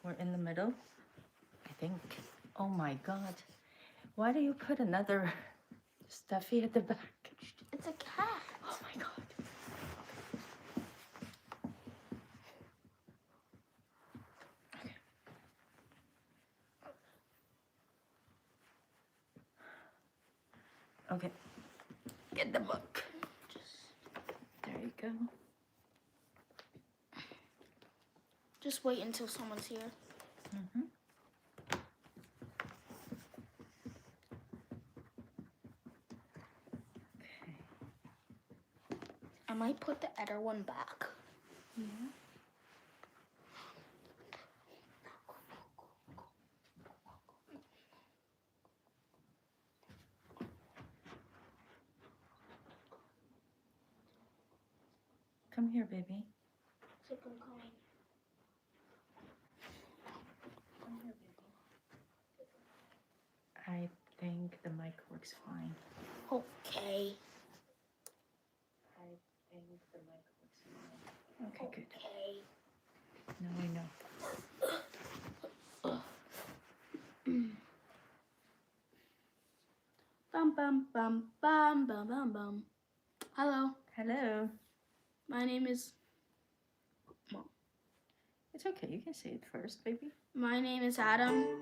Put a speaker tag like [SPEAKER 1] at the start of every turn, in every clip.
[SPEAKER 1] We're in the middle, I think. Oh my God. Why do you put another stuffy at the back?
[SPEAKER 2] It's a cat.
[SPEAKER 1] Oh my God. Okay. Get the book. There you go.
[SPEAKER 2] Just wait until someone's here.
[SPEAKER 1] Mm-hmm. Okay.
[SPEAKER 2] I might put the other one back.
[SPEAKER 1] Yeah. Come here, baby.
[SPEAKER 2] So I'm coming.
[SPEAKER 1] Come here, baby. I think the mic works fine.
[SPEAKER 2] Okay.
[SPEAKER 1] I think the mic works fine. Okay, good.
[SPEAKER 2] Okay.
[SPEAKER 1] Now we know.
[SPEAKER 2] Bum bum bum bum bum bum bum. Hello.
[SPEAKER 1] Hello.
[SPEAKER 2] My name is. Mom.
[SPEAKER 1] It's okay. You can say it first, baby.
[SPEAKER 2] My name is Adam.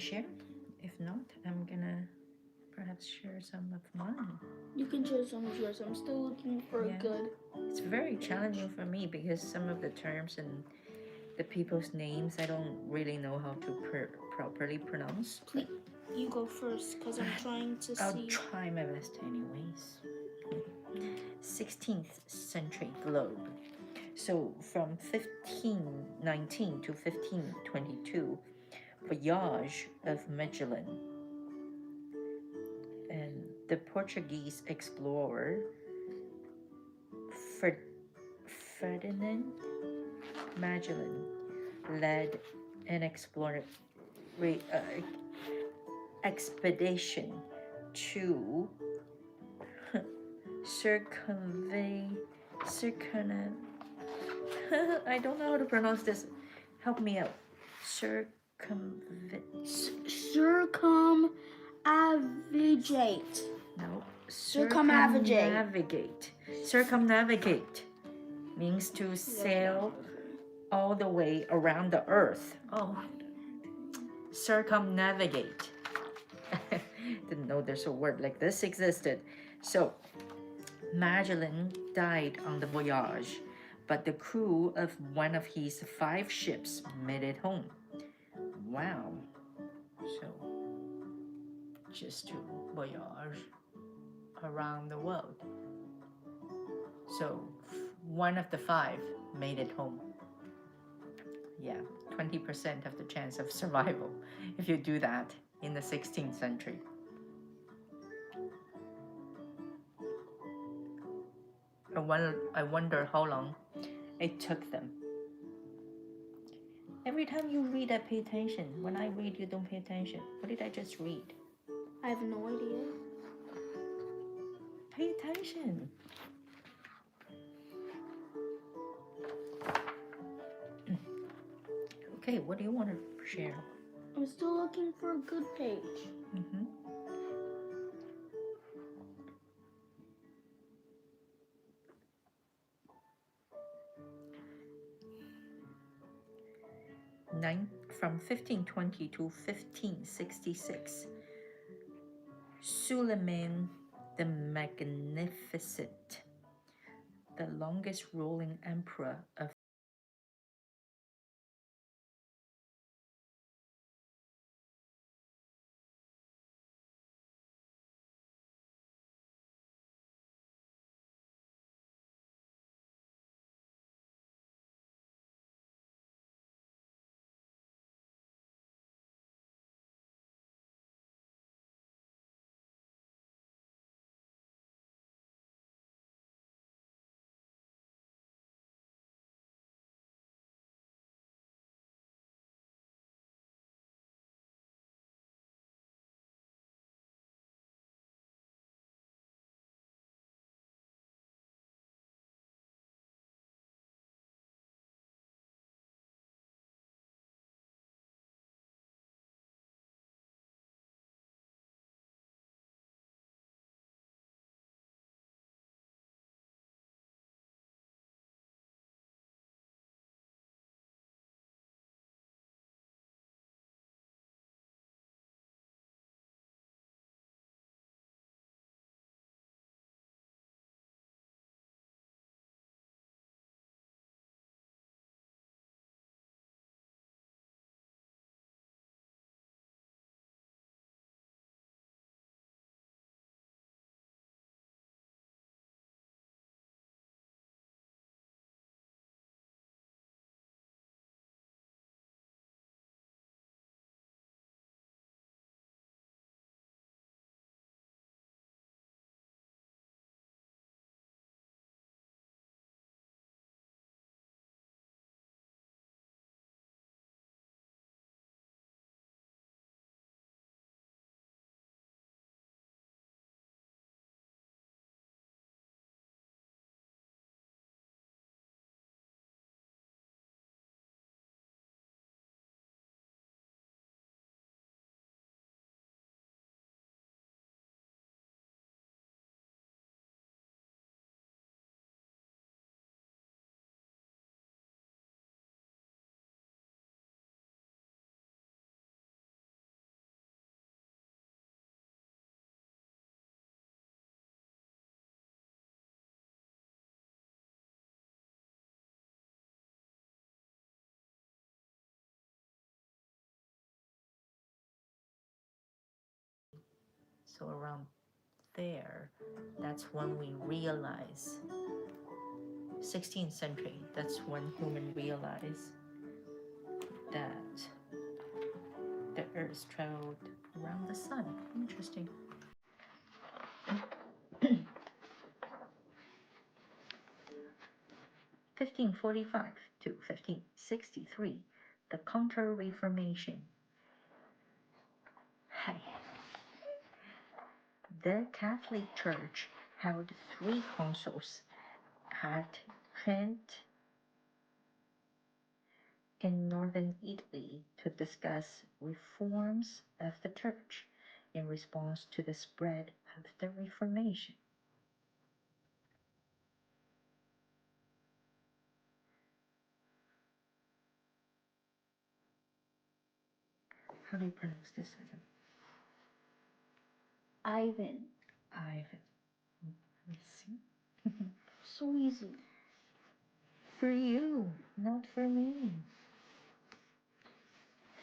[SPEAKER 1] share? If not, I'm gonna perhaps share some of mine.
[SPEAKER 2] You can share some of yours. I'm still looking for
[SPEAKER 1] Yeah.
[SPEAKER 2] a good.
[SPEAKER 1] It's very challenging for me because some of the terms and the people's names I don't really know how to properly pronounce.
[SPEAKER 2] Please, you go first because I'm trying to
[SPEAKER 1] I'll
[SPEAKER 2] see.
[SPEAKER 1] try my best anyways. 16th century globe. So from 1519 to 1522, voyage of Magellan. And the Portuguese explorer Ferdinand Magellan led an expedition to circumnavigate. I don't know how to pronounce this. Help me out. Circumnavigate. No.
[SPEAKER 2] Circumnavigate.
[SPEAKER 1] Circumnavigate means to sail all the way around the earth. Oh. Circumnavigate. Didn't know there's a word like this existed. So, Magellan died on the voyage, but the crew of one of his 5 ships made it home. Wow. So, just to voyage around the world. So, one of the 5 made it home. Yeah, 20% of the chance of survival if you do that in the 16th century. I wonder how long it took them. Every time you read, I pay attention. When I read, you don't pay attention. What did I just read?
[SPEAKER 2] I have no idea.
[SPEAKER 1] Pay attention. Okay, what do you want to share?
[SPEAKER 2] I'm still looking for a good page.
[SPEAKER 1] Mm-hmm. From 1520 to 1566, Suleiman the Magnificent, the longest ruling emperor of So around there, that's when we realize, 16th century, that's when human realized that the earth traveled around the sun. Interesting. 1545 to 1563, the Counter-Reformation. Hi. The Catholic Church held 3 councils at Trent in northern Italy to discuss reforms of the church in response to the spread of the Reformation. How do you pronounce this?
[SPEAKER 2] Ivan.
[SPEAKER 1] Ivan. Let me see.
[SPEAKER 2] So easy.
[SPEAKER 1] For you, not for me.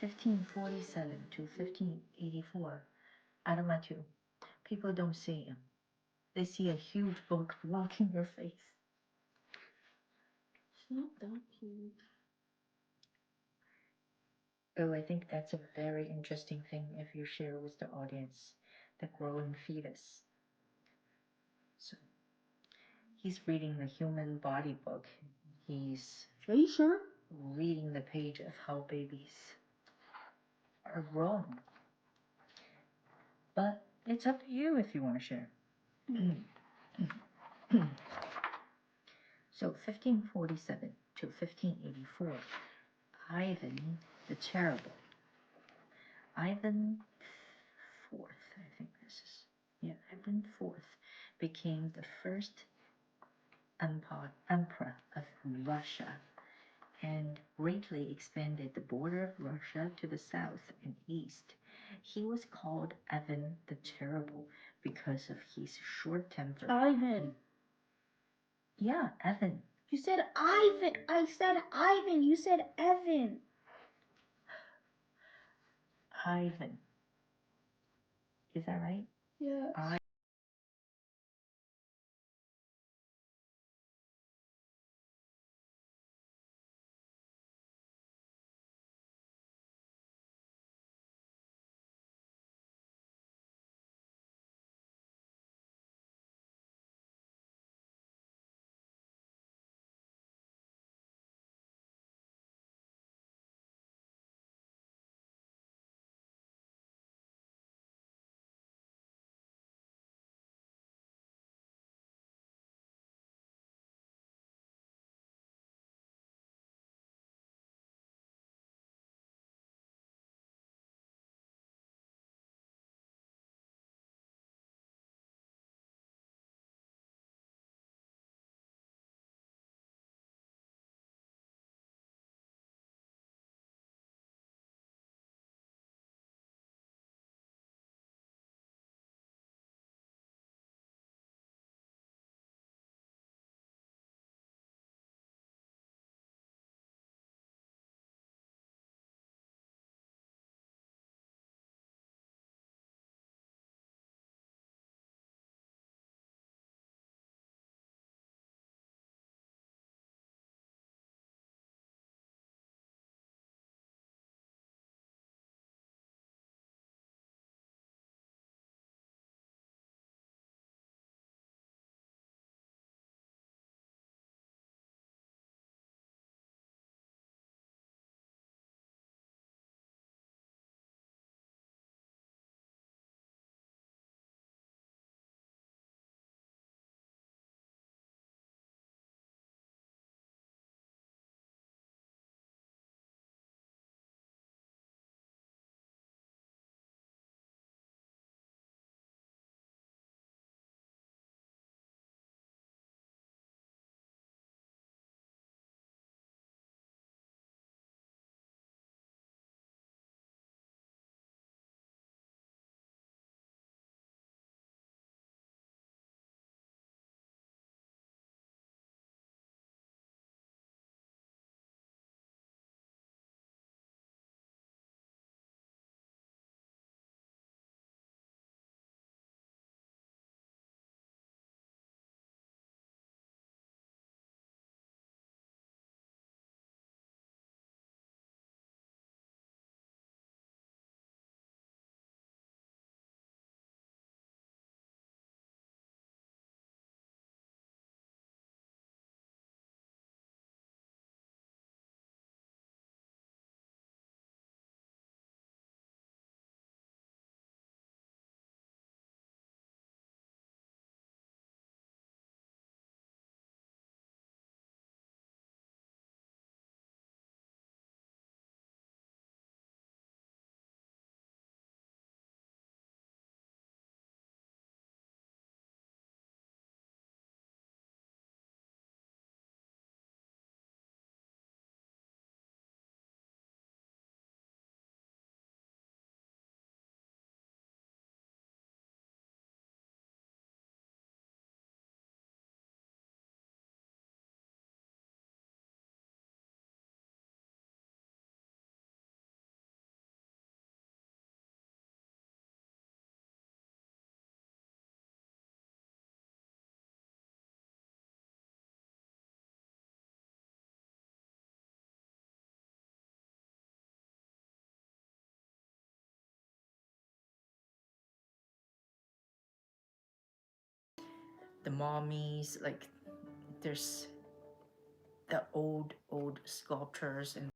[SPEAKER 1] 1547 to 1584. Aramatu. People don't see him. They see a huge book blocking your face.
[SPEAKER 2] It's not that huge.
[SPEAKER 1] Oh, I think that's a very interesting thing if you share with the audience, the growing fetus. So he's reading the human body book. He's
[SPEAKER 2] Are you sure?
[SPEAKER 1] reading the page of how babies are grown. But it's up to you if you want to share. So 1547 to 1584, Ivan the Terrible. Ivan IV, I think this is, yeah, Ivan IV became the first emperor of Russia and greatly expanded the border of Russia to the south and east. He was called Ivan the Terrible because of his short temper.
[SPEAKER 2] Ivan.
[SPEAKER 1] Yeah, Evan.
[SPEAKER 2] You said Ivan. I said Ivan. You said Evan.
[SPEAKER 1] Ivan. Is that right?
[SPEAKER 2] Yes.
[SPEAKER 1] the mummies, like there's the old sculptures and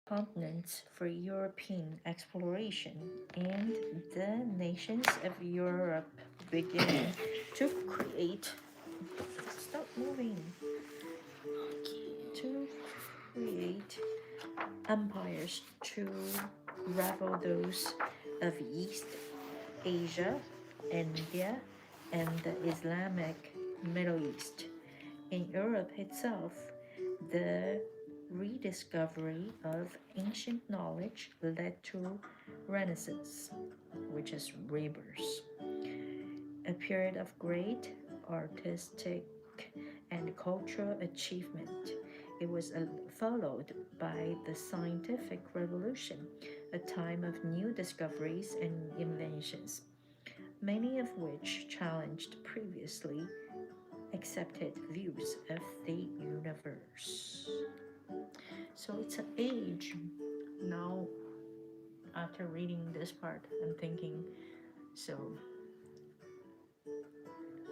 [SPEAKER 1] continents for European exploration, and the nations of Europe began to create. Stop moving. To create empires to rival those of East Asia, India, and the Islamic Middle East. In Europe itself, the rediscovery of ancient knowledge led to Renaissance, which is rebirth, a period of great artistic and cultural achievement. It was followed by the scientific revolution, a time of new discoveries and inventions, many of which challenged previously accepted views of the universe. So it's an age. Now, after reading this part, I'm thinking, so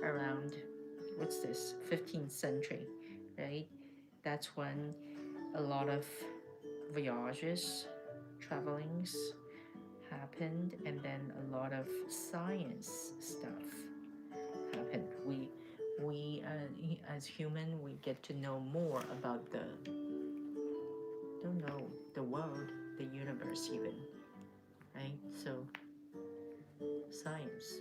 [SPEAKER 1] around, what's this, 15th century, right? That's when a lot of voyages, travelings happened, and then a lot of science stuff happened. We as human, we get to know more about the, don't know, the world, the universe even, right? So science.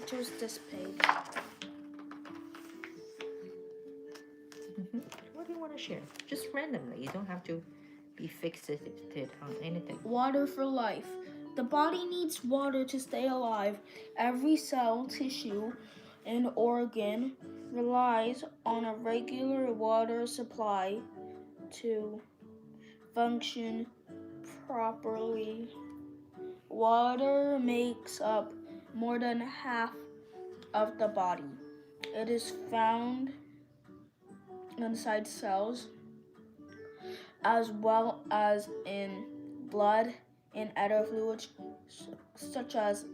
[SPEAKER 2] Choose this page.
[SPEAKER 1] What do you want to share? Just randomly. You don't have to be fixated on anything.
[SPEAKER 2] Water for life. The body needs water to stay alive. Every cell, tissue, and organ relies on a regular water supply to function properly. Water makes up more than half of the body. It is found inside cells as well as in blood and other fluids such as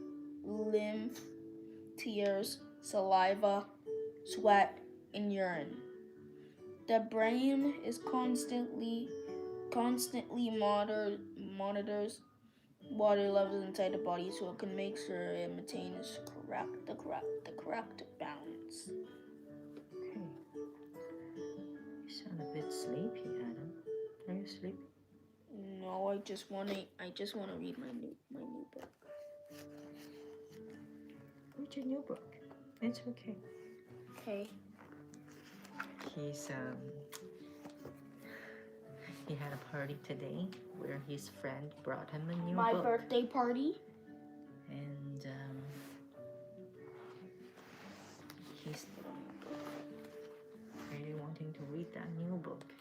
[SPEAKER 2] lymph, tears, saliva, sweat, and urine. The brain is constantly monitors water levels inside the body so it can make sure it maintains the correct balance.
[SPEAKER 1] Okay. You sound a bit sleepy, Adam. Are you sleepy?
[SPEAKER 2] No, I just wanna read my new book.
[SPEAKER 1] Read your new book. It's okay.
[SPEAKER 2] Okay.
[SPEAKER 1] He had a party today where his friend brought him a new
[SPEAKER 2] My
[SPEAKER 1] book.
[SPEAKER 2] birthday party.
[SPEAKER 1] And he's really wanting to read that new book.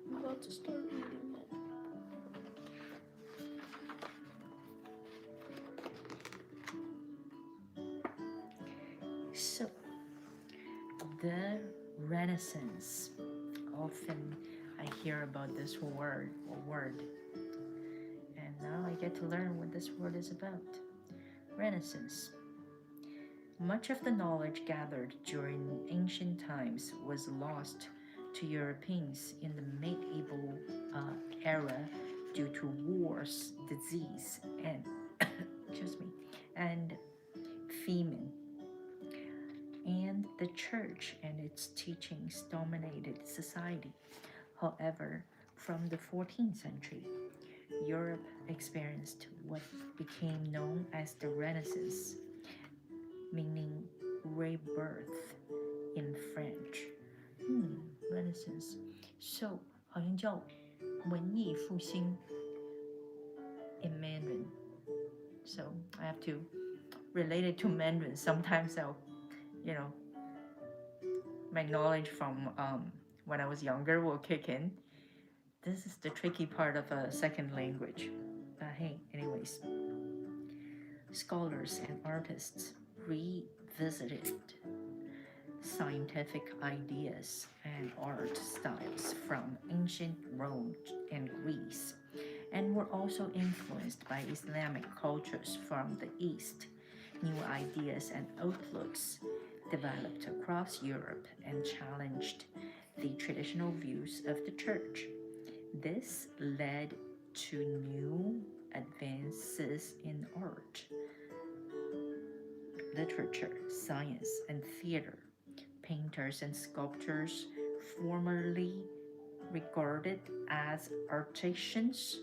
[SPEAKER 2] I'm about to start reading it.
[SPEAKER 1] So, the Renaissance. Often I hear about this word, and now I get to learn what this word is about. Renaissance. Much of the knowledge gathered during ancient times was lost to Europeans in the medieval era due to wars, disease, and and famine. And the church and its teachings dominated society. However, from the 14th century, Europe experienced what became known as the Renaissance, meaning rebirth in French. Renaissance. So, 好像叫文艺复兴 in Mandarin. So, I have to relate it to Mandarin. Sometimes my knowledge from when I was younger will kick in. This is the tricky part of a second language. But hey, anyways, scholars and artists revisited scientific ideas and art styles from ancient Rome and Greece, and were also influenced by Islamic cultures from the East. New ideas and outlooks developed across Europe and challenged the traditional views of the church. This led to new advances in art, literature, science, and theater. Painters and sculptors, formerly regarded as artisans,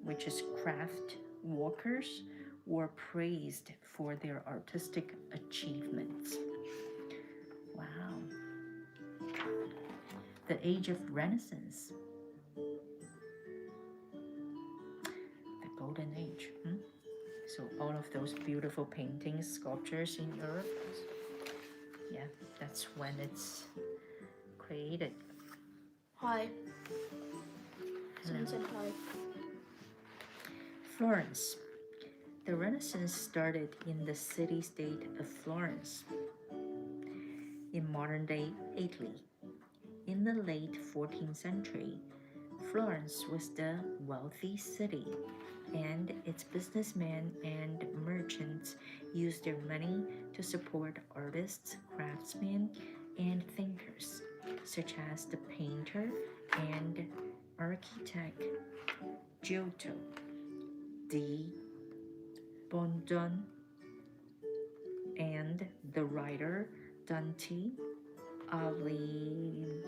[SPEAKER 1] which is craft workers, were praised for their artistic achievements. Wow. The Age of Renaissance, the Golden Age. So all of those beautiful paintings, sculptures in Europe, yeah, that's when it's created.
[SPEAKER 2] Hi. Someone
[SPEAKER 1] Hello.
[SPEAKER 2] said hi.
[SPEAKER 1] Florence. The Renaissance started in the city-state of Florence in modern-day Italy. In the late 14th century, Florence was the wealthy city, and its businessmen and merchants used their money to support artists, craftsmen, and thinkers, such as the painter and architect Giotto di Bondon and the writer Dante Alighieri.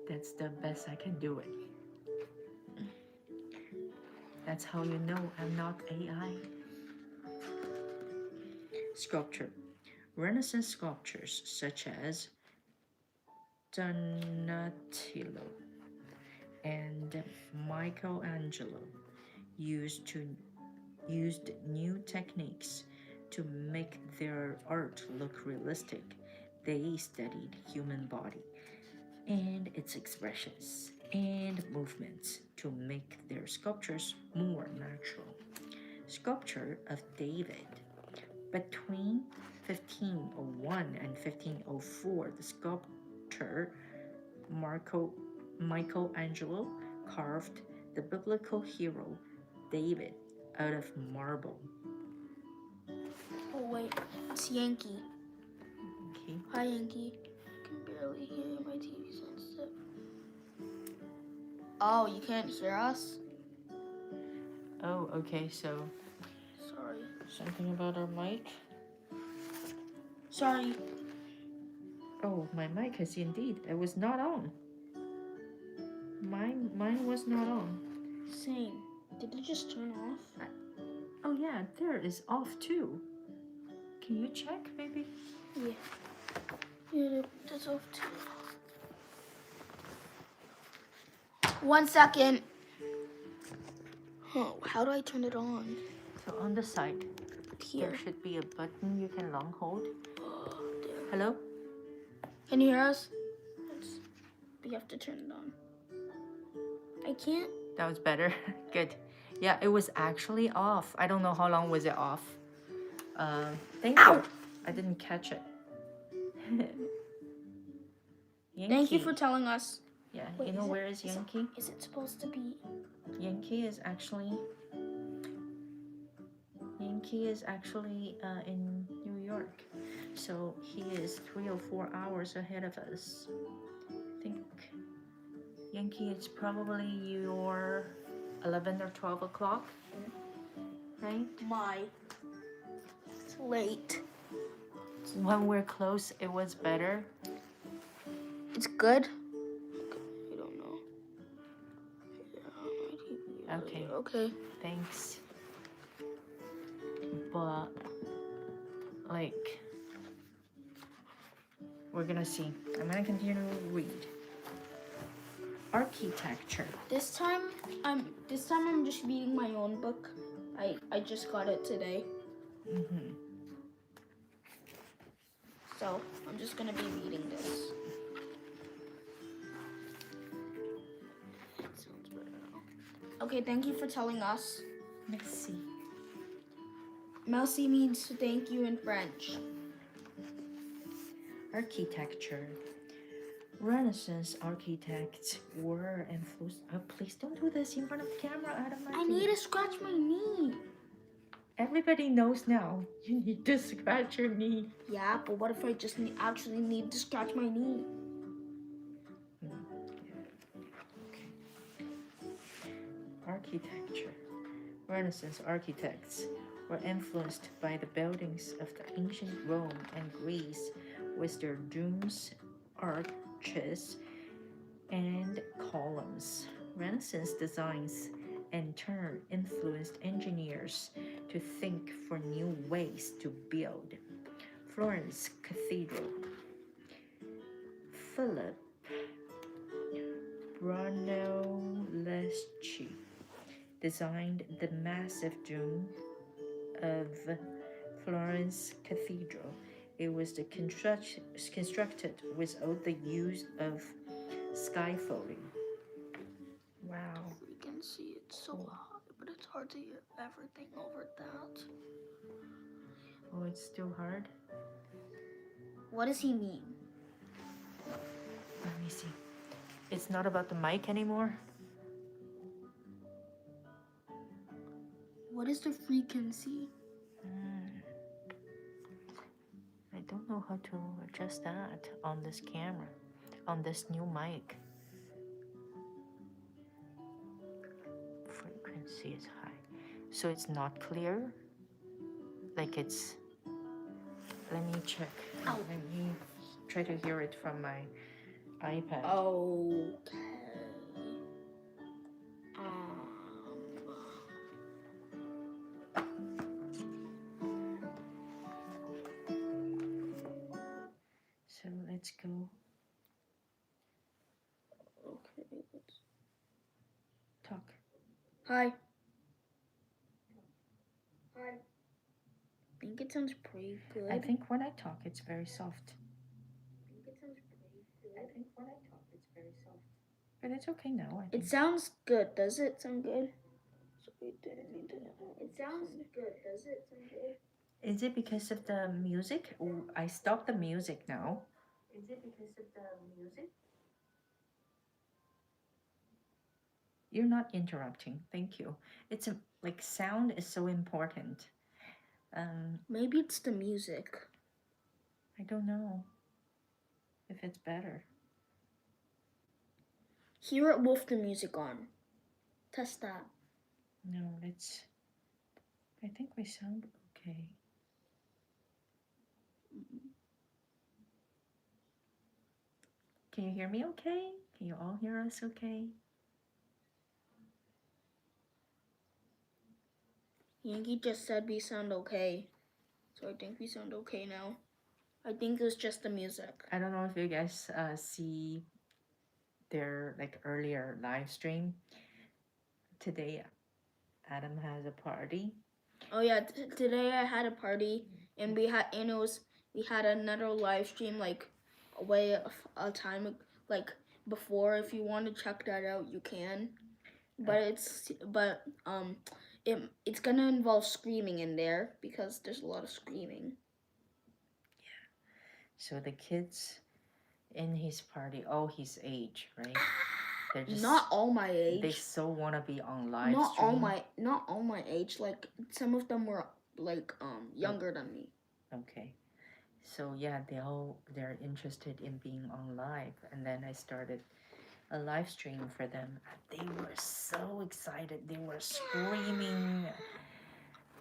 [SPEAKER 1] That's the best I can do it. That's how you know I'm not AI. Sculpture. Renaissance sculptures such as Donatello and Michelangelo used new techniques to make their art look realistic. They studied human body and its expressions and movements to make their sculptures more natural. Sculpture of David. Between 1501 and 1504, the sculptor Michelangelo carved the biblical hero David out of marble.
[SPEAKER 2] Oh wait, it's Yankee.
[SPEAKER 1] Okay.
[SPEAKER 2] Hi Yankee. I can barely hear you. My TV sensitive. Oh, you can't hear us?
[SPEAKER 1] Oh, okay, so
[SPEAKER 2] Sorry.
[SPEAKER 1] something about our mic?
[SPEAKER 2] Sorry.
[SPEAKER 1] Oh, my mic is indeed. It was not on. Mine was not on.
[SPEAKER 2] Same. Did it just turn off?
[SPEAKER 1] Oh yeah, there is off too. Can you check maybe?
[SPEAKER 2] Yeah. Yeah, that's off too. 1 second. Huh, how do I turn it on?
[SPEAKER 1] So on the side,
[SPEAKER 2] Here.
[SPEAKER 1] there should be a button you can long hold.
[SPEAKER 2] Oh, there.
[SPEAKER 1] Hello?
[SPEAKER 2] Can you hear us? We have to turn it on. I can't.
[SPEAKER 1] That was better. Good. Yeah, it was actually off. I don't know how long was it off. Thank
[SPEAKER 2] Ow!
[SPEAKER 1] you. I didn't catch it.
[SPEAKER 2] Thank you for telling us.
[SPEAKER 1] Yeah,
[SPEAKER 2] Wait,
[SPEAKER 1] you know where is
[SPEAKER 2] is
[SPEAKER 1] Yankee?
[SPEAKER 2] Is it supposed to be?
[SPEAKER 1] Yankee is actually in New York, so he is 3 or 4 hours ahead of us. I think Yankee is probably your 11 or 12 o'clock, right?
[SPEAKER 2] It's late.
[SPEAKER 1] When we're close, it was better.
[SPEAKER 2] It's good. I don't know. Yeah,
[SPEAKER 1] Okay.
[SPEAKER 2] Okay.
[SPEAKER 1] Thanks. But like, we're gonna see. I'm gonna continue to read. Architecture.
[SPEAKER 2] This time I'm just reading my own book. I just got it today. So I'm just gonna be reading this. It sounds better now. Okay, thank you for telling us.
[SPEAKER 1] Merci.
[SPEAKER 2] Merci means thank you in French.
[SPEAKER 1] Architecture. Renaissance architects were influenced. Oh, please don't do this in front of the camera, Adam.
[SPEAKER 2] I need to scratch my knee.
[SPEAKER 1] Everybody knows now. You need to scratch your knee.
[SPEAKER 2] Yeah, but what if I just actually need to scratch my knee?
[SPEAKER 1] Architecture. Renaissance architects were influenced by the buildings of the ancient Rome and Greece with their domes, arches, and columns. Renaissance designs in turn influenced engineers to think for new ways to build. Florence Cathedral. Philip Brunelleschi designed the massive dome of Florence Cathedral. It was constructed without the use of scaffolding. Wow.
[SPEAKER 2] You can see it's so high, but it's hard to hear everything over that.
[SPEAKER 1] Oh, it's still hard?
[SPEAKER 2] What does he mean?
[SPEAKER 1] Let me see. It's not about the mic anymore?
[SPEAKER 2] What is the frequency?
[SPEAKER 1] I don't know how to adjust that on this camera, on this new mic. Frequency is high. So it's not clear? Like it's... Let me check.
[SPEAKER 2] Ow.
[SPEAKER 1] Let me try to hear it from my iPad.
[SPEAKER 2] Okay.
[SPEAKER 1] So let's go.
[SPEAKER 2] Okay, let's
[SPEAKER 1] Talk.
[SPEAKER 2] Hi. Hi. I think it sounds pretty good.
[SPEAKER 1] I think when I talk, it's very soft. But it's okay now, I think.
[SPEAKER 2] It sounds good. Does it sound good?
[SPEAKER 3] It sounds good. Does it sound good?
[SPEAKER 1] Is it because of the music? Oh, I stopped the music now.
[SPEAKER 3] Is it because of the music?
[SPEAKER 1] You're not interrupting. Thank you. It's like sound is so important.
[SPEAKER 2] Maybe it's the music.
[SPEAKER 1] I don't know if it's better.
[SPEAKER 2] Hear it with the music on. Test that.
[SPEAKER 1] No, it's... I think we sound okay. Can you hear me okay? Can you all hear us okay?
[SPEAKER 2] Yankee just said we sound okay. So I think we sound okay now. I think it's just the music.
[SPEAKER 1] I don't know if you guys see their like earlier live stream. Today, Adam has a party.
[SPEAKER 2] Oh yeah, today I had a party and we had another live stream like a time like before. If you want to check that out, you can. But it's gonna involve screaming in there because there's a lot of screaming.
[SPEAKER 1] So the kids in his party, all his age, right? They're just
[SPEAKER 2] Not all my age.
[SPEAKER 1] They so want to be on live
[SPEAKER 2] not
[SPEAKER 1] stream.
[SPEAKER 2] Not all my age. Like some of them were like younger than me.
[SPEAKER 1] Okay. So yeah, they're interested in being on live, and then I started a live stream for them. They were so excited. They were screaming.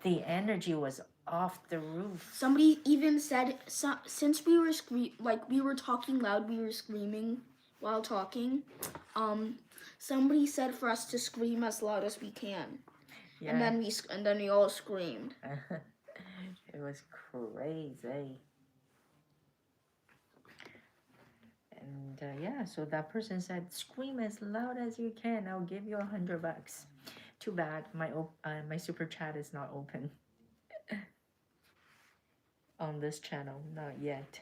[SPEAKER 1] The energy was off the roof.
[SPEAKER 2] Somebody even said since we were talking loud, we were screaming while talking. Somebody said for us to scream as loud as we can. Yeah. And then we all screamed.
[SPEAKER 1] It was crazy. And yeah, so that person said, scream as loud as you can. I'll give you $100. Too bad my super chat is not open on this channel, not yet.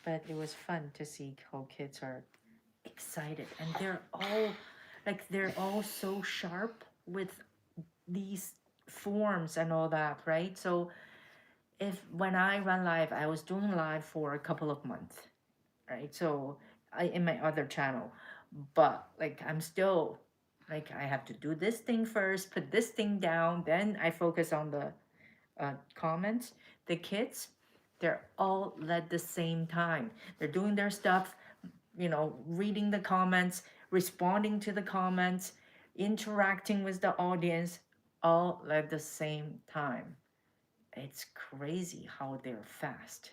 [SPEAKER 1] But it was fun to see how kids are excited, and they're all so sharp with these forms and all that, right? So when I run live, I was doing live for a couple of months, right? So in my other channel, but like I'm still like I have to do this thing first, put this thing down, then I focus on the comments. The kids, they're all at the same time. They're doing their stuff, reading the comments, responding to the comments, interacting with the audience, all at the same time. It's crazy how they're fast.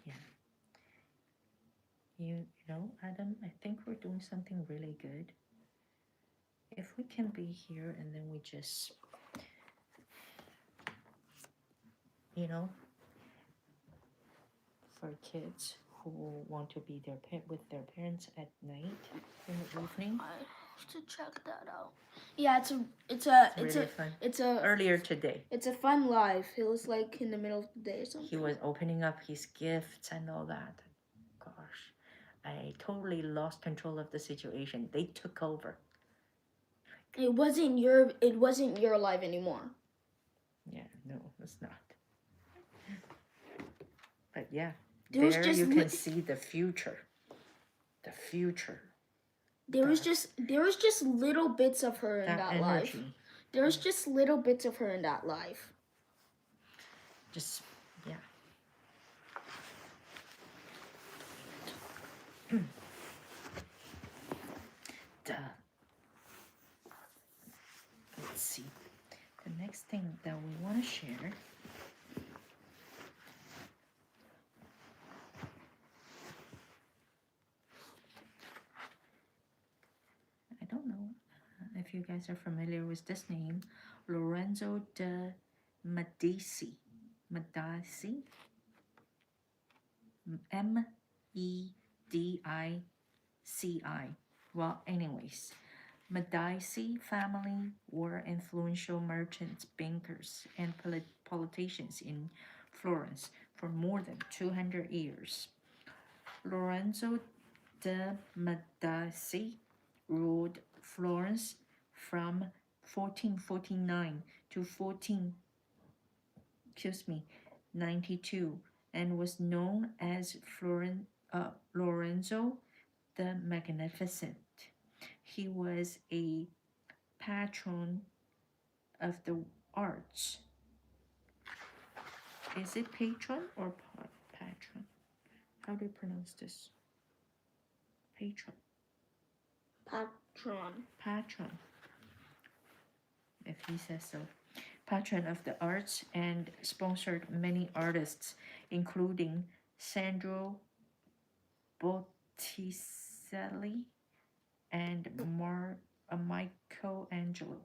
[SPEAKER 1] Yeah. Adam, I think we're doing something really good. If we can be here and then we just, you know, for kids who want to be with their parents at night in the evening.
[SPEAKER 2] I have to check that out. Yeah, it's
[SPEAKER 1] Really fun.
[SPEAKER 2] it's a
[SPEAKER 1] Earlier today,
[SPEAKER 2] it's a fun live. It was like in the middle of the day or something.
[SPEAKER 1] he was opening up his gifts and all that. Gosh, I totally lost control of the situation. They took over.
[SPEAKER 2] It wasn't your live anymore.
[SPEAKER 1] Yeah, no, it's not. But yeah,
[SPEAKER 2] There was
[SPEAKER 1] there
[SPEAKER 2] just
[SPEAKER 1] you can see the future. The future.
[SPEAKER 2] There was just little bits of her in that live.
[SPEAKER 1] Energy.
[SPEAKER 2] There was just little bits of her in that live.
[SPEAKER 1] Just, yeah. Let's see. The next thing that we want to share. I don't know if you guys are familiar with this name, Lorenzo de Medici. Medici. Medici. Well, anyways, Medici family were influential merchants, bankers, and politicians in Florence for more than 200 years. Lorenzo de Medici ruled Florence from 1449 to 92 and was known as Lorenzo the Magnificent. He was a patron of the arts. Is it patron or patron? How do you pronounce this? Patron. Patron. If he says so. Patron of the arts and sponsored many artists, including Sandro Botticelli and Michelangelo.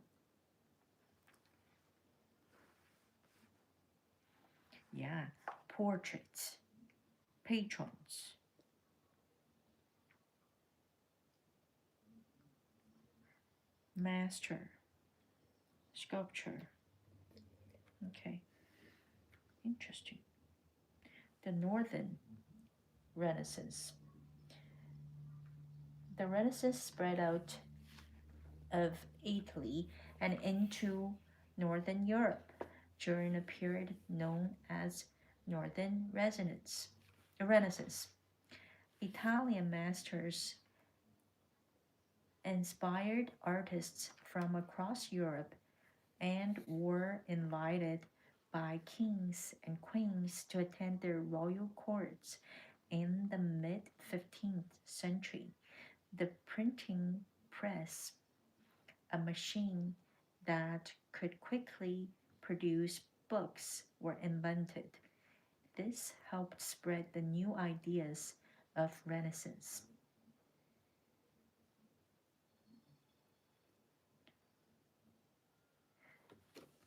[SPEAKER 1] Yeah, portraits, patrons. Master, sculpture. Okay, interesting. The Northern Renaissance. The Renaissance spread out of Italy and into Northern Europe during a period known as Northern Renaissance. Italian masters inspired artists from across Europe and were invited by kings and queens to attend their royal courts. In the mid 15th century, the printing press, a machine that could quickly produce books, were invented. This helped spread the new ideas of Renaissance.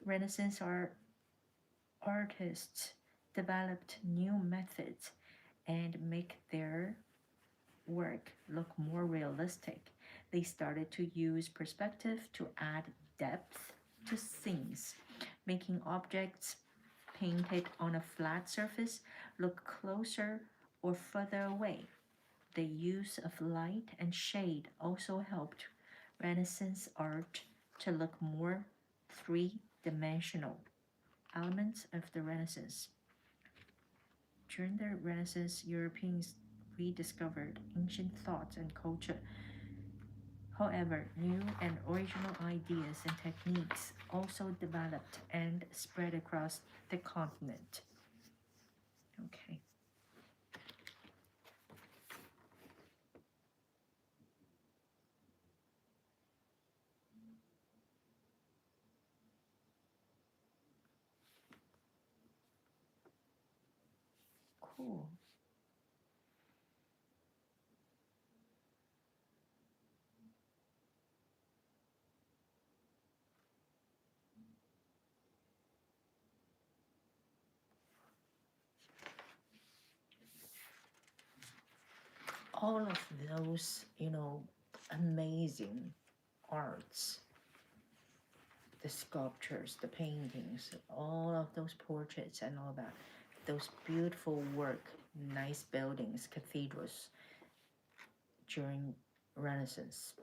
[SPEAKER 1] Renaissance artists developed new methods and make their work look more realistic. They started to use perspective to add depth to scenes, making objects painted on a flat surface look closer or further away. The use of light and shade also helped Renaissance art to look more three-dimensional. elements of the Renaissance. During the Renaissance, Europeans rediscovered ancient thoughts and culture. However, new and original ideas and techniques also developed and spread across the continent. Okay. Cool. All of those, amazing arts, the sculptures, the paintings, all of those portraits and all that, those beautiful work, nice buildings, cathedrals during Renaissance,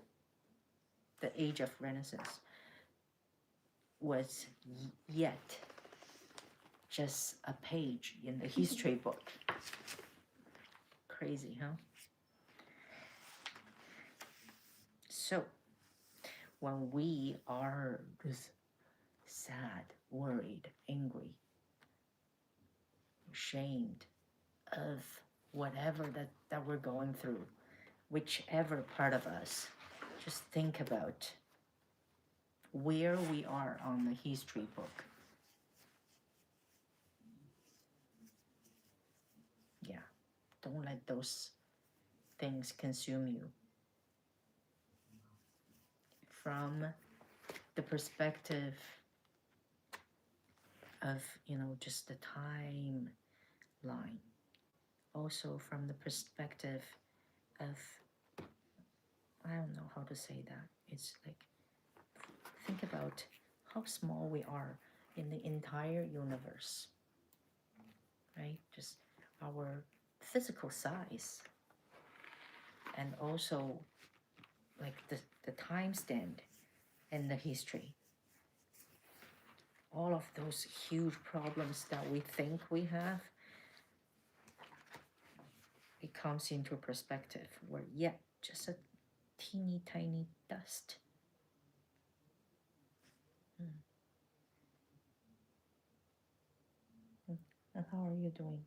[SPEAKER 1] the age of Renaissance, was yet just a page in the history book. Crazy, huh? So, when we are just sad, worried, angry, ashamed of whatever that we're going through, whichever part of us, just think about where we are on the history book. Yeah, don't let those things consume you. From the perspective of, just the timeline. Also from the perspective of, I don't know how to say that. It's like, think about how small we are in the entire universe, right? Just our physical size. And also like the time stand and the history. All of those huge problems that we think we have, it comes into perspective where, yeah, just a teeny tiny dust. And how are you doing?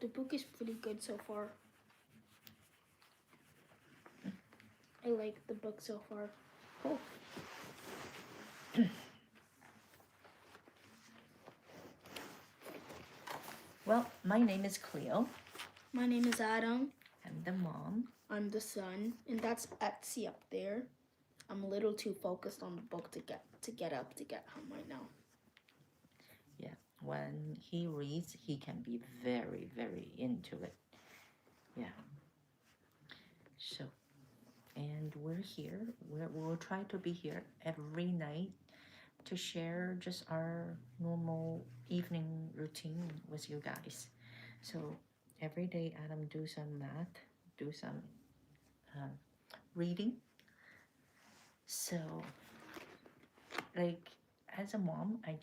[SPEAKER 2] The book is pretty good so far. I like the book so far.
[SPEAKER 1] Cool. Well, my name is Clio.
[SPEAKER 2] My name is Adam.
[SPEAKER 1] I'm the mom.
[SPEAKER 2] I'm the son, and that's Etsy up there. I'm a little too focused on the book to get home right now.
[SPEAKER 1] Yeah, when he reads, he can be very, very into it. Yeah. So, and we're here. We'll try to be here every night to share just our normal evening routine with you guys. So every day, Adam do some math, do some reading. So, like, as a mom, I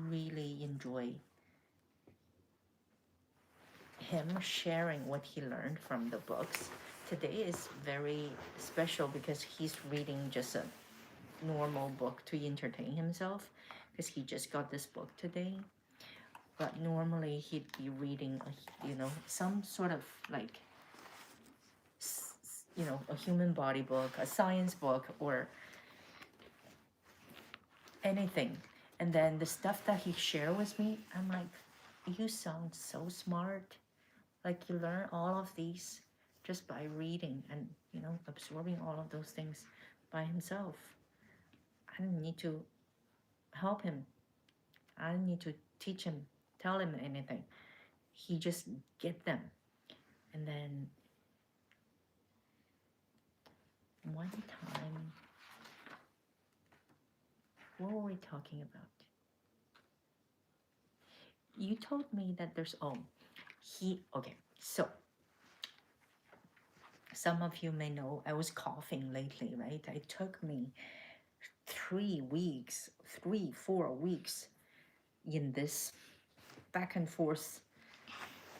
[SPEAKER 1] really enjoy him sharing what he learned from the books. Today is very special because he's reading just a normal book to entertain himself because he just got this book today. But normally he'd be reading, some sort of like, a human body book, a science book, or anything. And then the stuff that he shared with me, I'm like, you sound so smart. Like you learn all of these just by reading and, absorbing all of those things by himself. I didn't need to help him. I didn't need to teach him, tell him anything. He just get them. And then one time, what were we talking about? You told me that there's, okay, so some of you may know I was coughing lately, right? It took me 3 weeks, 4 weeks in this back and forth.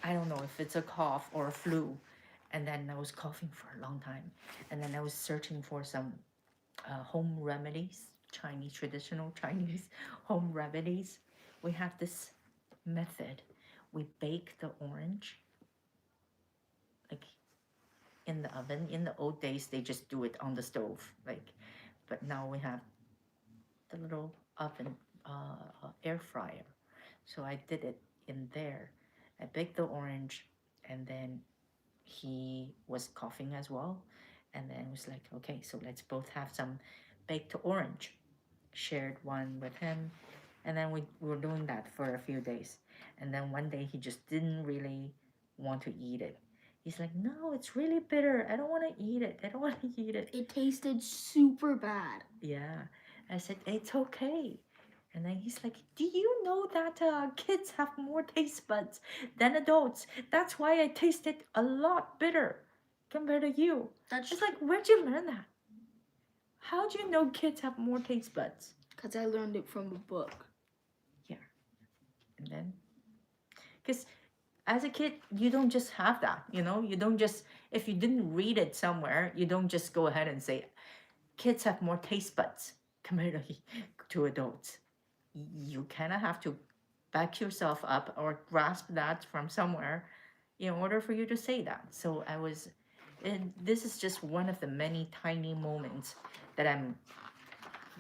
[SPEAKER 1] I don't know if it's a cough or a flu. And then I was coughing for a long time. And then I was searching for some home remedies, Chinese, traditional Chinese home remedies. We have this method. We bake the orange like in the oven. In the old days, they just do it on the stove. But now we have the little oven, air fryer. So I did it in there. I baked the orange, and then he was coughing as well. And then it was like, okay, so let's both have some baked orange. Shared one with him. And then we were doing that for a few days. And then one day he just didn't really want to eat it. He's like, no, it's really bitter. I don't want to eat it. I don't want to eat it.
[SPEAKER 2] It tasted super bad.
[SPEAKER 1] Yeah. I said, it's okay. And then he's like, do you know that kids have more taste buds than adults? That's why I tasted a lot bitter compared to you.
[SPEAKER 2] That's
[SPEAKER 1] It's like, where'd you learn that? How'd you know kids have more taste buds?
[SPEAKER 2] because I learned it from a book.
[SPEAKER 1] And then, because as a kid, you don't just have that, you don't just, if you didn't read it somewhere, you don't just go ahead and say, kids have more taste buds compared to adults. You kind of have to back yourself up or grasp that from somewhere in order for you to say that. So and this is just one of the many tiny moments that I'm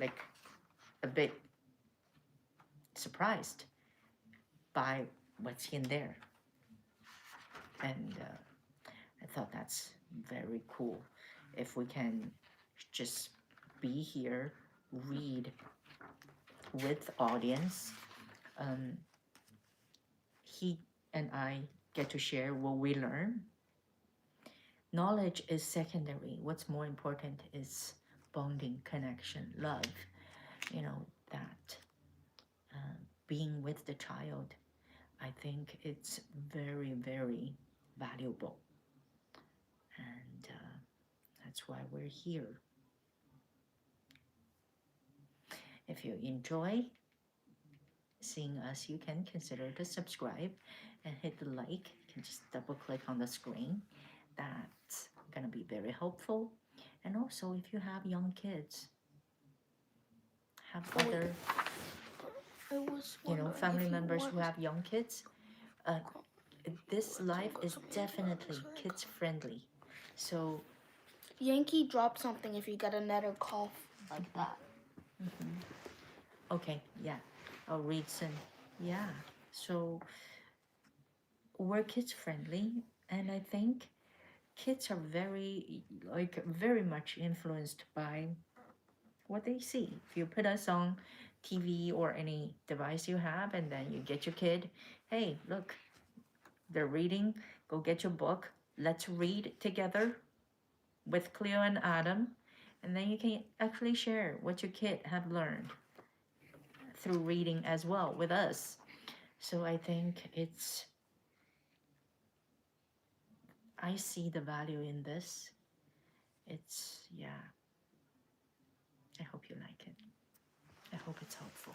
[SPEAKER 1] like a bit surprised by what's in there. And I thought that's very cool. If we can just be here, read with audience, he and I get to share what we learn. Knowledge is secondary. What's more important is bonding, connection, love. That being with the child, I think it's very, very valuable. And that's why we're here. If you enjoy seeing us, you can consider to subscribe and hit the like. You can just double click on the screen. That's gonna be very helpful. And also, if you have young kids, have other family members who have young kids, this life is definitely kids friendly. So
[SPEAKER 2] Yankee, drop something if you get another cough like that.
[SPEAKER 1] okay, yeah, I'll read soon. Yeah, so we're kids friendly, and I think kids are very much influenced by what they see. If you put us on TV or any device you have, and then you get your kid, hey, look, they're reading, go get your book, let's read together with Clio and Adam, and then you can actually share what your kid have learned through reading as well with us. So I think I see the value in this. Yeah, I hope you like it. I hope it's helpful.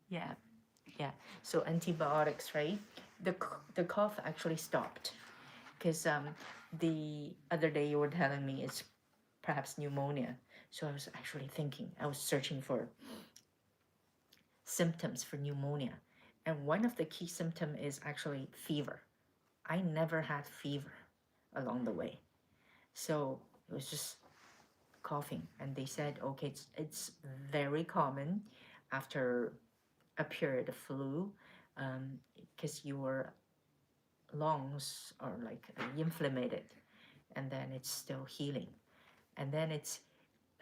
[SPEAKER 1] Yeah. So antibiotics, right? The cough actually stopped because the other day you were telling me it's perhaps pneumonia. So I was actually thinking, I was searching for symptoms for pneumonia, and one of the key symptoms is actually fever. I never had fever along the way, so it was just coughing, and they said, okay, it's very common after a period of flu, because your lungs are like inflamed, and then it's still healing, and then it's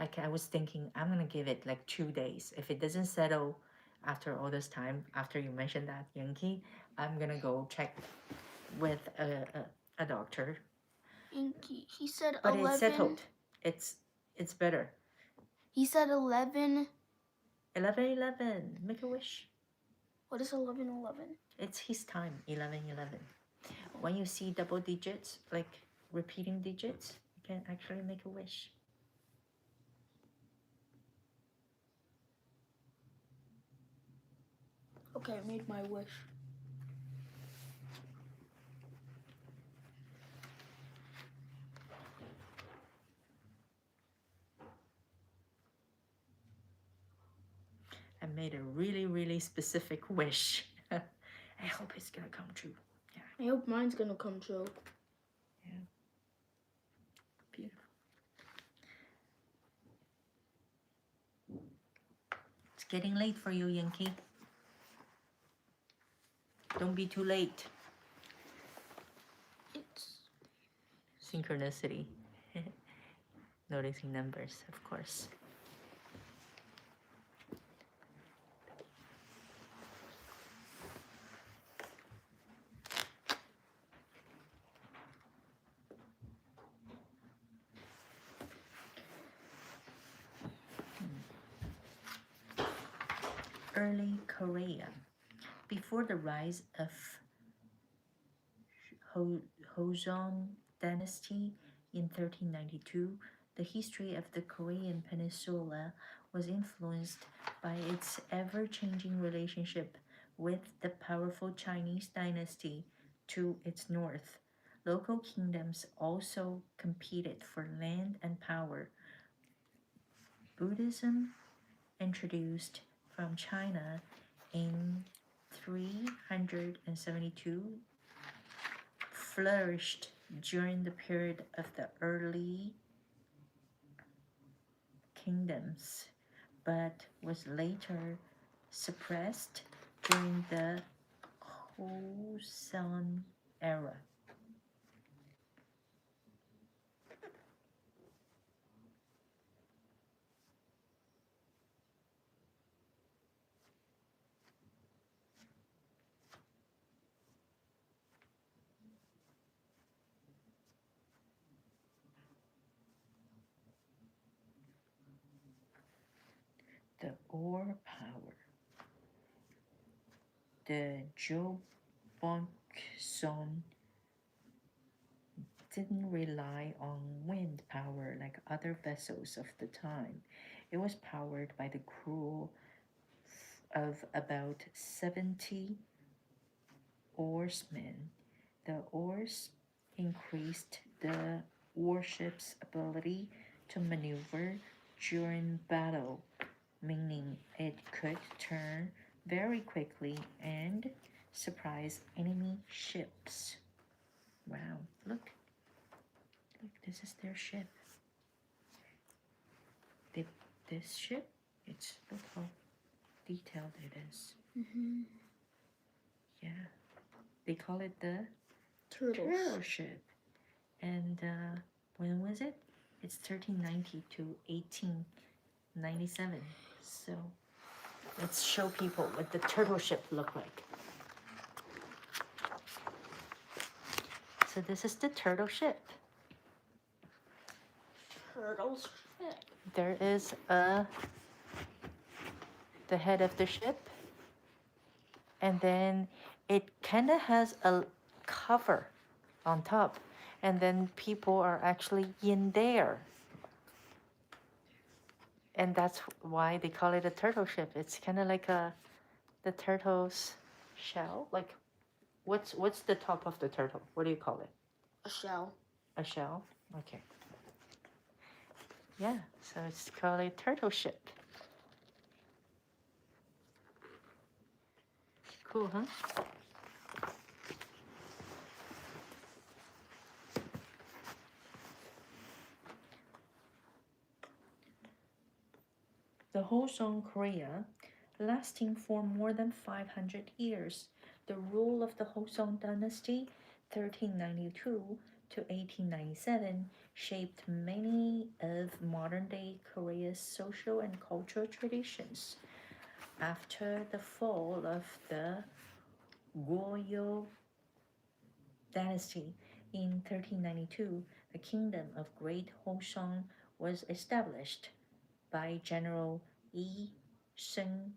[SPEAKER 1] like I was thinking I'm gonna give it like 2 days. If it doesn't settle after all this time, after you mentioned that, Yankee, I'm gonna go check with a doctor.
[SPEAKER 2] Yankee, he said
[SPEAKER 1] But
[SPEAKER 2] 11.
[SPEAKER 1] it's settled. It's better.
[SPEAKER 2] He said 11.
[SPEAKER 1] 11:11. Make a wish.
[SPEAKER 2] What is 11:11?
[SPEAKER 1] It's his time. 11:11. When you see double digits, like repeating digits, you can actually make a wish.
[SPEAKER 2] Okay, I made my wish.
[SPEAKER 1] I made a really, really specific wish. I hope it's gonna come true.
[SPEAKER 2] I hope mine's gonna come true.
[SPEAKER 1] Beautiful. It's getting late for you, Yankee. Don't be too late.
[SPEAKER 2] It's
[SPEAKER 1] Synchronicity. Noticing numbers, of course. Early Korea. Before the rise of Joseon dynasty in 1392, the history of the Korean peninsula was influenced by its ever-changing relationship with the powerful Chinese dynasty to its north. Local kingdoms also competed for land and power. Buddhism, introduced from China in 372, flourished during the period of the early kingdoms, but was later suppressed during the Joseon era. The ore power. The Joseon didn't rely on wind power like other vessels of the time. It was powered by the crew of about 70 oarsmen. The oars increased the warship's ability to maneuver during battle, meaning it could turn very quickly and surprise enemy ships. Wow, look, this is their ship. This ship, look how detailed it is. Yeah, they call it the turtle ship. And when was it? It's 1390 to 1897. So let's show people what the turtle ship looked like. So this is the turtle ship.
[SPEAKER 2] turtle ship.
[SPEAKER 1] There is the head of the ship, and then it kind of has a cover on top, and then people are actually in there, and that's why they call it a turtle ship. It's kind of like the turtle's shell. Like, what's the top of the turtle? What do you call it?
[SPEAKER 2] A shell.
[SPEAKER 1] A shell. Okay. Yeah, so it's called a turtle ship. Cool, huh? The Joseon Korea, lasting for more than 500 years. The rule of the Joseon dynasty, 1392 to 1897, shaped many of modern-day Korea's social and cultural traditions. After the fall of the Goryeo dynasty in 1392, the kingdom of Great Joseon was established by General Yi Seung-jin,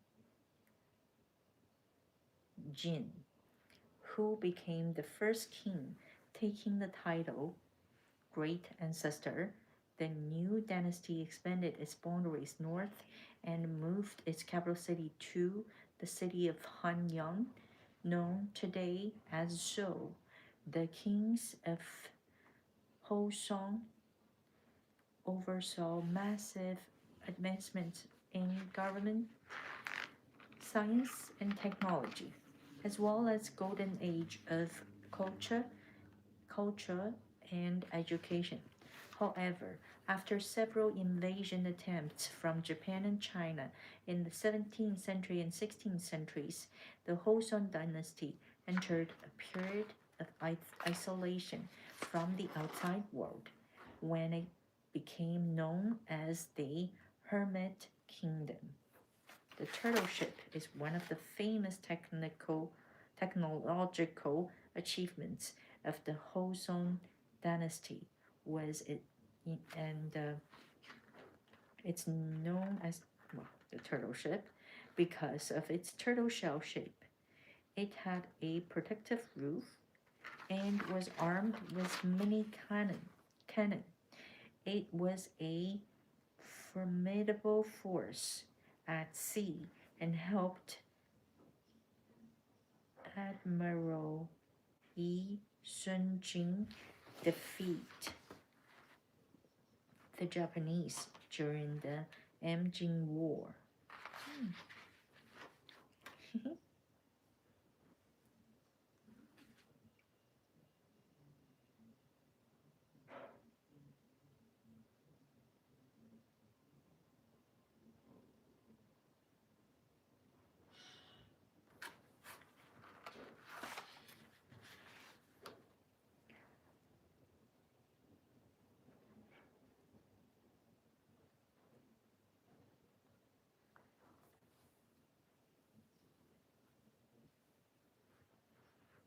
[SPEAKER 1] who became the first king, taking the title great ancestor, the new dynasty expanded its boundaries north and moved its capital city to the city of Hanyang, known today as Zhou. The kings of Hosong oversaw massive advancements in government, science, and technology, as well as golden age of culture, culture and education. However, after several invasion attempts from Japan and China in the 17th century and 16th centuries, the Joseon dynasty entered a period of isolation from the outside world when it became known as the Hermit Kingdom. The turtle ship is one of the famous technological achievements of the Joseon dynasty. Was it and it's known as, well, the turtle ship because of its turtle shell shape. It had a protective roof and was armed with mini cannon. It was a formidable force at sea and helped Admiral Sun Jin defeat the Japanese during the Amjin War.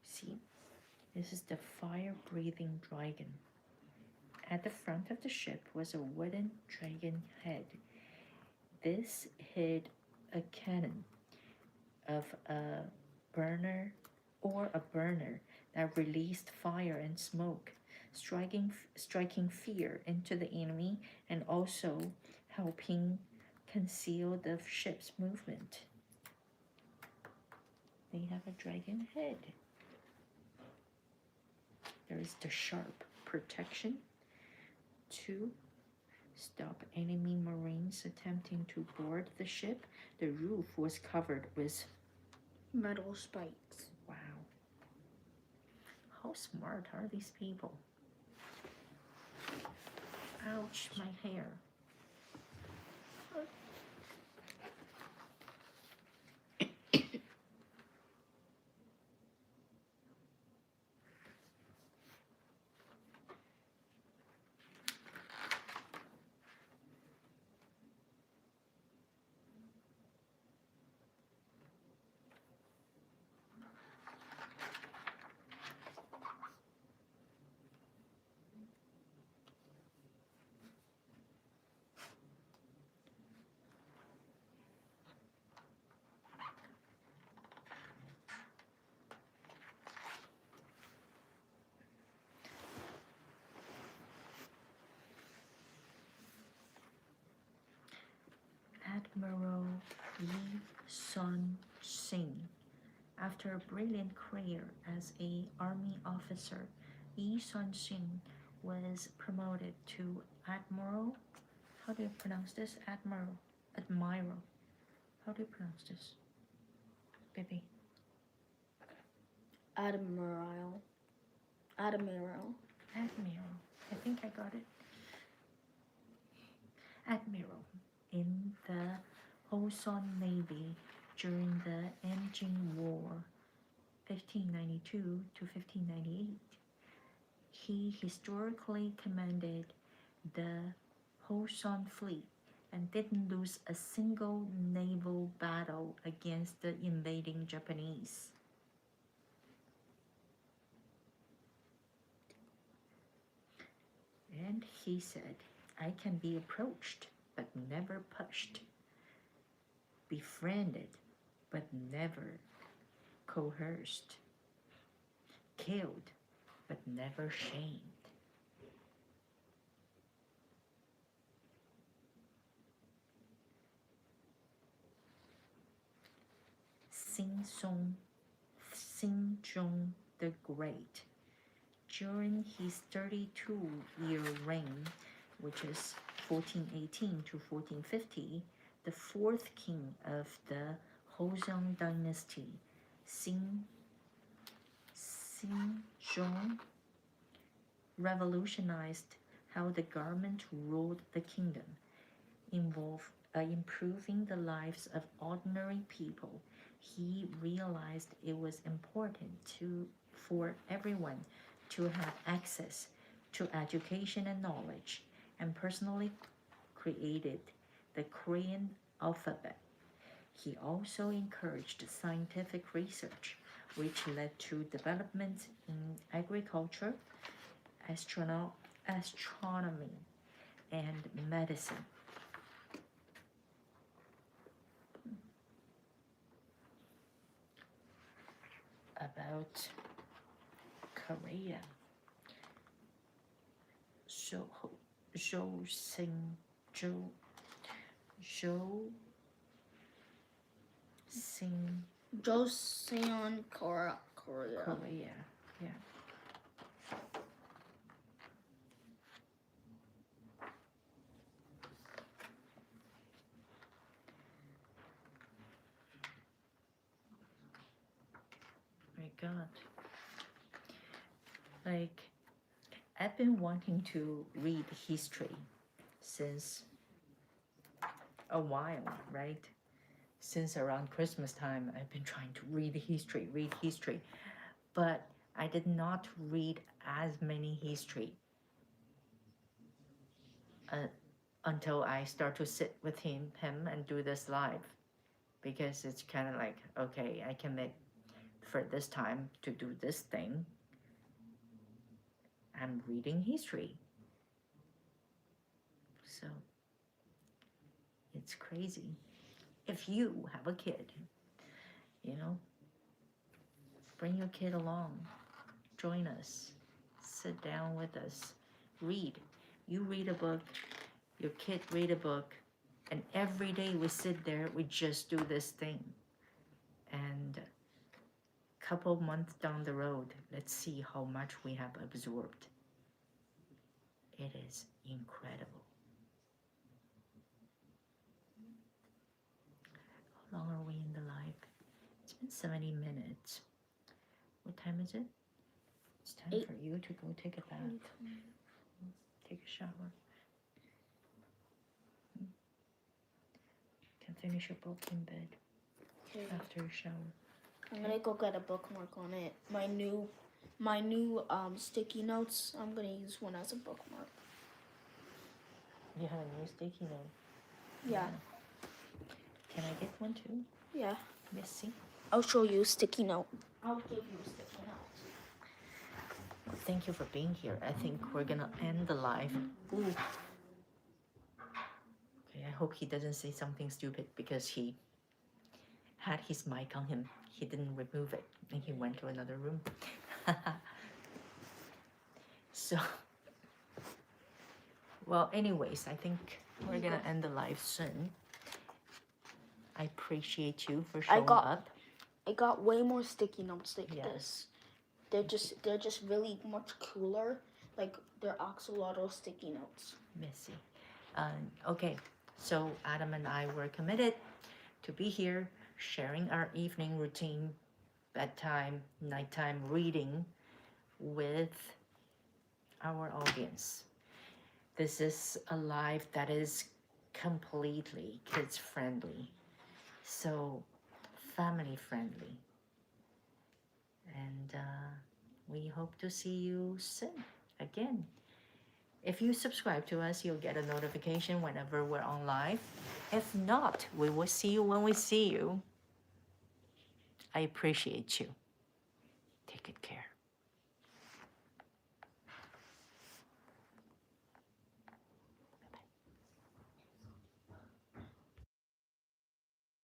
[SPEAKER 1] See, this is the fire-breathing dragon. At the front of the ship was a wooden dragon head. This hid a cannon of a burner that released fire and smoke, striking fear into the enemy and also helping conceal the ship's movement. They have a dragon head. There is the sharp protection to stop enemy marines attempting to board the ship. The roof was covered with
[SPEAKER 2] Metal spikes.
[SPEAKER 1] wow. How smart are these people? Ouch, my hair. Admiral Sun Sing. After a brilliant career as an army officer, Sun Sing was promoted to Admiral. How do you pronounce this? Admiral. Admiral. How do you pronounce this? Baby.
[SPEAKER 2] Admiral.
[SPEAKER 1] Admiral. I think I got it. Admiral in the Joseon Navy during the Amjin War, 1592 to 1598. He historically commanded the Joseon fleet and didn't lose a single naval battle against the invading Japanese. And he said, I can be approached, but never pushed, befriended, but never coerced, killed, but never shamed. Xinzong the Great. During his 32-year reign, which is 1418 to 1450, the fourth king of the Hozhong dynasty, Xinzong, revolutionized how the government ruled the kingdom, improving the lives of ordinary people. He realized it was important for everyone to have access to education and knowledge, and personally created the Korean alphabet. He also encouraged scientific research, which led to developments in agriculture, astronomy, and medicine. About Korea. Zhou Xing
[SPEAKER 2] Joseon, Korea.
[SPEAKER 1] Korea. Yeah. My God. Like, I've been wanting to read history since a while, right? Since around Christmas time, I've been trying to read history. But I did not read as many history until I start to sit with him and do this live. Because it's kind of like, okay, I commit for this time to do this thing. I'm reading history. So it's crazy. If you have a kid, bring your kid along, join us, sit down with us, read. You read a book, your kid read a book, and every day we sit there, we just do this thing. And a couple months down the road, let's see how much we have absorbed. It is incredible. How long are we in the live? It's been 70 minutes. What time is it? It's time
[SPEAKER 2] 8.
[SPEAKER 1] for you to go take a bath. Take a shower. Can finish your book in bed
[SPEAKER 2] Okay.
[SPEAKER 1] after your shower.
[SPEAKER 2] I'm gonna go get a bookmark on it. My new sticky notes. I'm gonna use one as a bookmark.
[SPEAKER 1] You have a new sticky note.
[SPEAKER 2] Yeah.
[SPEAKER 1] Can I get one too?
[SPEAKER 2] Yeah.
[SPEAKER 1] Let's see.
[SPEAKER 2] I'll show you a sticky note. I'll give you a sticky note.
[SPEAKER 1] Thank you for being here. I think we're gonna end the live. Ooh. Okay, I hope he doesn't say something stupid because he had his mic on him. He didn't remove it and he went to another room. So, well, anyways, I think we're gonna end the live soon. I appreciate you for showing up.
[SPEAKER 2] I got way more sticky notes like
[SPEAKER 1] Yes.
[SPEAKER 2] this. They're just really much cooler. Like they're axolotl sticky notes.
[SPEAKER 1] Missy. Okay, so Adam and I were committed to be here sharing our evening routine, bedtime, nighttime reading with our audience. This is a live that is completely kids friendly, so family friendly. And we hope to see you soon again. If you subscribe to us, you'll get a notification whenever we're on live. If not, we will see you when we see you. I appreciate you. Take good care.